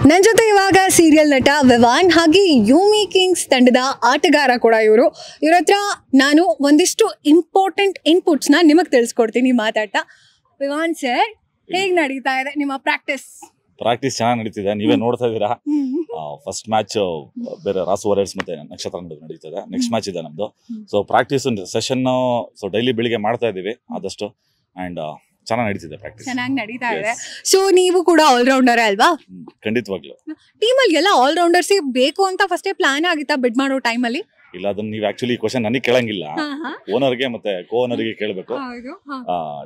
ನನ್ನ ಜೊತೆ ಇವಾಗ ಸೀರಿಯಲ್ ನಟ ವಿವಾನ್ ಹಾಗೆ ಯೂಮಿ ಕಿಂಗ್ಸ್ ತಂಡದ ಆಟಗಾರ ಕೂಡ ಇವರು. ಇವ್ರ ಹತ್ರ ನಾನು ಒಂದಿಷ್ಟು ಇಂಪಾರ್ಟೆಂಟ್ ಇನ್ಪುಟ್ಸ್ನ ನಿಮಗೆ ತಿಳಿಸ್ಕೊಡ್ತೀನಿ ಮಾತಾಡ್ತಾ. ವಿವಾನ್ ಸರ್, ಹೇಗೆ ನಡೀತಾ ಇದೆ ನಿಮ್ಮ ಪ್ರಾಕ್ಟೀಸ್? ಪ್ರಾಕ್ಟೀಸ್ ಚೆನ್ನಾಗಿ ನಡೀತಿದೆ, ನೀವೇ ನೋಡ್ತಾ ಇದ್ದೀರಾ. ಫಸ್ಟ್ ಮ್ಯಾಚ್ ಬೇರೆ ರಾಸು ವಾರಿಯರ್ಸ್ ಮತ್ತೆ ನಕ್ಷತ್ರ ನಡೀತದೆ. ನೆಕ್ಸ್ಟ್ ಮ್ಯಾಚ್ ಇದೆ ನಮ್ದು. So practice session so daily ಬೆಳಿಗ್ಗೆ ಮಾಡ್ತಾ ಇದೀವಿ ಆದಷ್ಟು. ಅಂಡ್ ಚೆನ್ನಾಗಿ ನಡೀತಿದೆ ಪ್ರಾಕ್ಟೀಸ್. ಚೆನ್ನಾಗಿ ನಡೀತಾ ಇದೆ. ಸೊ ನೀವು ಕೂಡ ಆಲ್ರೌಂಡರ್ ಅಲ್ವಾ? ಖಂಡಿತವಾಗ್ಲು. ಟೀಮಲ್ಲಿ ಎಲ್ಲ ಆಲ್ರೌಂಡರ್ಸ್ ಬೇಕು ಅಂತ ಫಸ್ಟೇ ಪ್ಲಾನ್ ಆಗಿತ್ತಾ ಬಿಡ್ ಮಾಡೋ ಟೈಮಲ್ಲಿ? ಇಲ್ಲ, ಅದನ್ನ ನೀವು ಆಕ್ಚುಲಿ ಕ್ವಶನ್ ನನಗೆ ಕೇಳಂಗಿಲ್ಲ. ಓನರ್ಗೆ ಮತ್ತೆ ಕೋ ಓನರ್ಗೆ ಕೇಳಬೇಕು,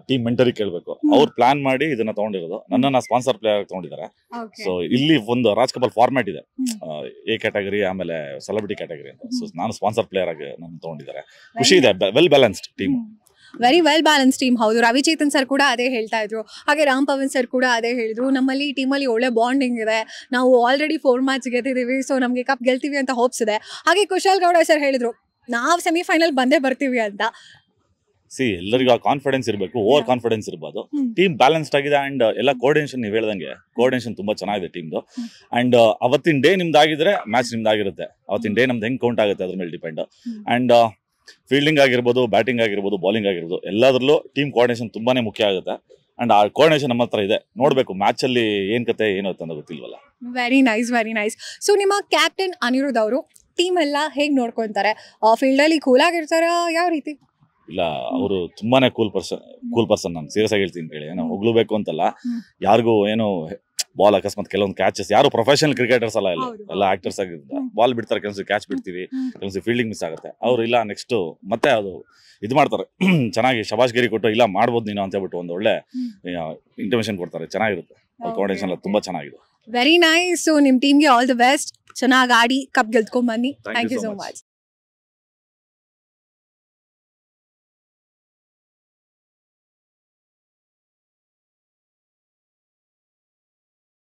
ಟೀಮ್ ಮೆಂಟರಿಗೆ ಕೇಳಬೇಕು. ಅವ್ರು ಪ್ಲಾನ್ ಮಾಡಿ ಇದನ್ನ ತಗೊಂಡಿರೋದು. ನನ್ನನ್ನ ಸ್ಪಾನ್ಸರ್ ಪ್ಲೇಯರ್ ತಗೊಂಡಿದ್ದಾರೆ. ಸೊ ಇಲ್ಲಿ ಒಂದು ರಾಜ್ ಕಪಲ್ ಫಾರ್ಮ್ಯಾಟ್ ಇದೆ, ಎ ಕ್ಯಾಟಗರಿ ಆಮೇಲೆ ಸೆಲೆಬ್ರಿಟಿ ಕ್ಯಾಟಗರಿ ಅಂತ. ಸೊ ನಾನು ಸ್ಪಾನ್ಸರ್ ಪ್ಲೇಯರ್ ಆಗಿ ನನ್ನ ತಗೊಂಡಿದ್ದಾರೆ. ಖುಷಿ ಇದೆ, well balanced team. Very well balance team. ಹೌದು, ರವಿಚೇತನ್ ಸರ್ ಕೂಡ ಅದೇ ಹೇಳ್ತಾ ಇದ್ರು, ಹಾಗೆ ರಾಮ್ ಪವನ್ ಸರ್ ಕೂಡ ಅದೇ ಹೇಳಿದ್ರು. ನಮ್ಮಲ್ಲಿ ಟೀಮಲ್ಲಿ ಒಳ್ಳೆ ಬಾಂಡಿಂಗ್ ಇದೆ, ನಾವು ಆಲ್ರೆಡಿ 4 ಮ್ಯಾಚ್ ಗೆದ್ದಿದ್ದೀವಿ, ಸೊ ನಮಗೆ ಕಪ್ ಗೆಲ್ತೀವಿ ಅಂತ ಹೋಪ್ಸ್ ಇದೆ. ಹಾಗೆ ಕುಶಾಲ್ ಗೌಡ ಸರ್ ಹೇಳಿದ್ರು ನಾವು ಸೆಮಿಫೈನಲ್ ಬಂದೇ ಬರ್ತೀವಿ ಅಂತ. ಎಲ್ಲರಿಗೂ ಆ ಕಾನ್ಫಿಡೆನ್ಸ್ ಇರಬೇಕು, ಓವರ್ ಕಾನ್ಫಿಡೆನ್ಸ್ ಇರಬಹುದು. ಟೀಮ್ ಬ್ಯಾಲೆನ್ಸ್ಡ್ ಆಗಿದೆ ಅಂಡ್ ಎಲ್ಲ ಕೋಆರ್ಡಿನೇಷನ್, ನೀವು ಹೇಳ್ದಂಗೆ ಕೋಆರ್ಡಿನೇಷನ್ ತುಂಬಾ ಚೆನ್ನಾಗಿದೆ ಟೀಮ್ದು. ಅಂಡ್ ಅವತ್ತಿನ ಡೇ ನಿಮ್ದಾಗಿದ್ರೆ ಮ್ಯಾಚ್ ನಿಮ್ದಾಗಿರುತ್ತೆ. ಅವತ್ತಿನ ಡೇ ನಮ್ದು ಹೆಂಗ್ ಕೌಂಟ್ ಆಗುತ್ತೆ ಅದ್ರ ಮೇಲೆ ಡಿಪೆಂಡ್. ಅಂಡ್ ಫೀಲ್ಡಿಂಗ್ ಆಗಿರ್ಬೋದು, ಬ್ಯಾಟಿಂಗ್ ಆಗಿರ್ಬೋದು, ಬೌಲಿಂಗ್ ಆಗಿರ್ಬೋದು, ಎಲ್ಲದರಲ್ಲೂ ಟೀಮ್ ಕೋಆರ್ಡಿನೇಷನ್ ತುಂಬಾನೇ ಮುಖ್ಯ ಆಗುತ್ತೆ. ಅಂಡ್ ಆ ಕೋಆರ್ಡಿನೇಷನ್ ನಮ್ಮ ಹತ್ರ ಇದೆ. ನೋಡ್ಬೇಕು ಮ್ಯಾಚ್ ಅಲ್ಲಿ ಏನ್ ಕತೆ ಏನು ಅಂತ ಗೊತ್ತಿಲ್ವಲ್ಲ. Very nice, very nice. So ನಿಮ್ಮ ಕ್ಯಾಪ್ಟನ್ ಅನಿರುದ್ಧ್ ಅವರು ಟೀಮ್ ಎಲ್ಲ ಹೇಗ್ ನೋಡ್ಕೊಂತಾರೆ? ಫೀಲ್ಡ್ ಅಲ್ಲಿ ಕೂಲ್ ಆಗಿರ್ತಾರ, ಯಾವ ರೀತಿ? ಇಲ್ಲ, ಅವರು ತುಂಬಾನೇ ಕೂಲ್ ಪರ್ಸನ್. ನಾನು ಸೀರಿಯಸ್ ಆಗಿ ಹೇಳ್ತೀನಿ ಕೇಳಿ, ನಾವು ಹೊಗಳ್ಬೇಕು ಅಂತಲ್ಲ. ಯಾರಿಗೂ ಏನು ಬಾಲ್ ಅಕಸ್ಮಾತ್ ಕೆಲವೊಂದು ಕ್ಯಾಚಸ್, ಯಾರು ಪ್ರೊಫೆಷನಲ್ ಕ್ರಿಕೆಟರ್ಸ್ ಅಲ್ಲ, ಎಲ್ಲ ಆಕ್ಟರ್ಸ್ ಆಗಿರ್ತಾರೆ. ಬಾಲ್ ಬಿಡ್ತಾರೆ, ಕೆಲಸ ಕ್ಯಾಚ್ ಬಿಡ್ತೀವಿ, ಕೆಲಸ ಫೀಲ್ಡಿಂಗ್ ಮಿಸ್ ಆಗುತ್ತೆ. ಅವ್ರು ಇಲ್ಲ ನೆಕ್ಸ್ಟ್ ಮತ್ತೆ ಅದು ಇದು ಮಾಡ್ತಾರೆ, ಚೆನ್ನಾಗಿ ಶಬಾಷ್ಗಿರಿ ಕೊಟ್ಟು ಇಲ್ಲ ಮಾಡ್ಬೋದು ನೀನು ಅಂತ ಹೇಳ್ಬಿಟ್ಟು ಒಂದು ಒಳ್ಳೆ ಇಂಟಿಮೇಷನ್ ಕೊಡ್ತಾರೆ. ಚೆನ್ನಾಗಿರುತ್ತೆ, ಕೋಆರ್ಡಿನೇಷನ್ ಎಲ್ಲ ತುಂಬಾ ಚೆನ್ನಾಗಿದೆ. Very nice. ಸೊ ನಿಮ್ ಟೀಮ್ಗೆ ಆಲ್ ದಿ ಬೆಸ್ಟ್. ಚೆನ್ನಾಗಿ ಆಡಿ ಕಪ್ ಗೆಲ್ತ್ಕೊಂಡ್ ಬನ್ನಿ. Thank you so much.